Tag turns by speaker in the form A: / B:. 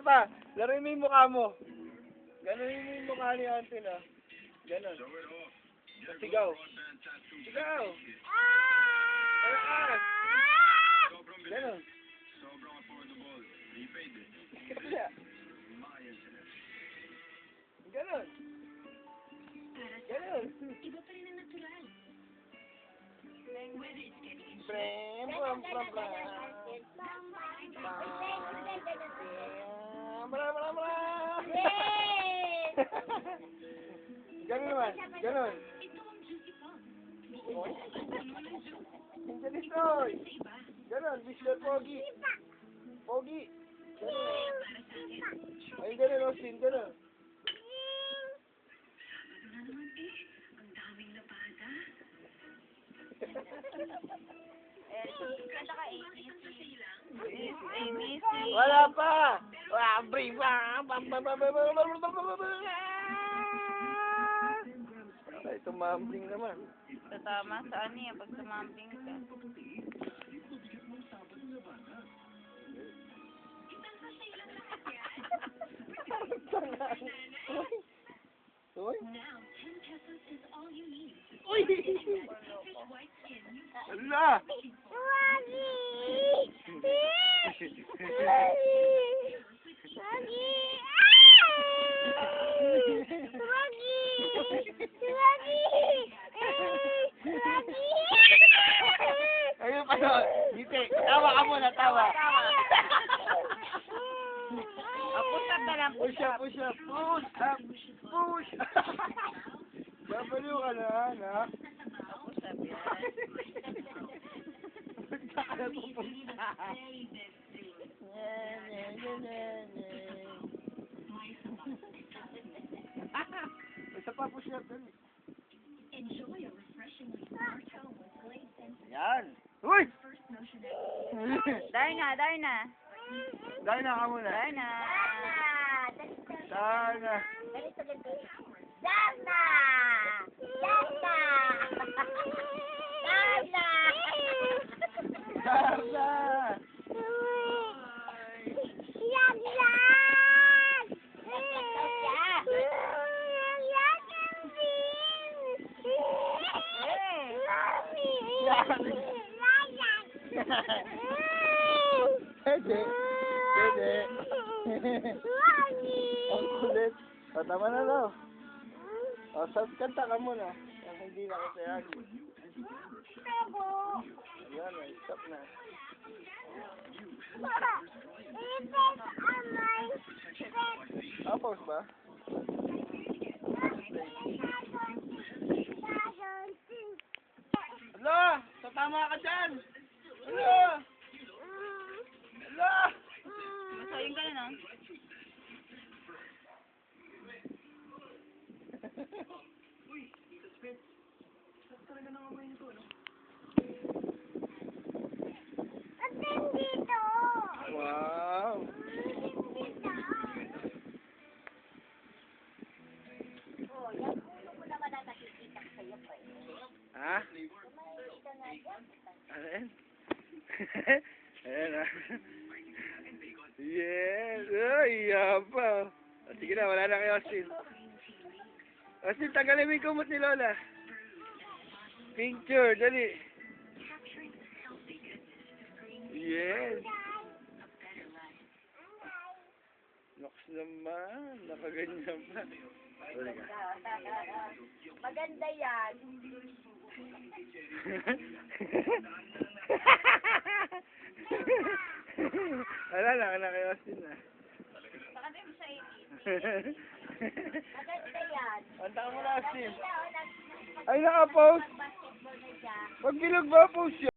A: pa. Laruin mo yung mukha mo. Ganunin mo yung mukha ni Anton, ah. Ganon. Sigaw. Sigaw. Malakas. Ganon. Ganon. Ganon.
B: Iba pa rin ang natural.
A: Prem, pram, pram, pram. Ganon naman. Ganon. Angelis Toy. Ganon. Mr. Pogi. Pogi. Ganon. Ayun, ganon, Austin. Ganon.
B: Ang daming labada.
A: Wala pa. Ay, tumambling naman.
C: Tatama sa ano yan, pag tumambling ka.
A: Uy.
B: Now, 10 pesos is all you need.
A: Uy!
B: White skin.
A: Ala! Ayun pa doon. Ngiti. Tawa ka muna, tawa.
C: Push up na lang,
A: Push up, push up. Push up. Push up. Babaliw ka na, anak.
C: Push up yan.
A: Saan ka na pupunta? Isa pa, push up. Dali.
B: Enjoy a refreshingly smart home with glazed and
A: Yan. Uy!
B: first motion
C: Darna, Darna.
A: Dahil na ka muna.
C: Darna.
A: Sana. Sana. Pwede. Pwede. Ang kulit. O, tama na daw. O, kanta ka muna. Ang hindi na kasi yan. Ayan, stop na. Pause ba? Hala! Tatama ka dyan! Hala! Hala!
C: Masayang ka na, no?
A: Wow! Ha? Ano yan? Ayan ah. Yes! Ay, yapa! O, sige na, wala na kay Austin. Austin, tanggalin mo yung kumot ni Lola. Picture, dali. Yes! Nox naman, nakaganyan pa. Sorry ka.
C: Maganda yan.
A: Wala na kay Austin na.
C: Pakantay mo sa 80. Maganda yan.
A: Kanta mo na, Austin. Ay, naka-post. Pag bilog ba, post yun?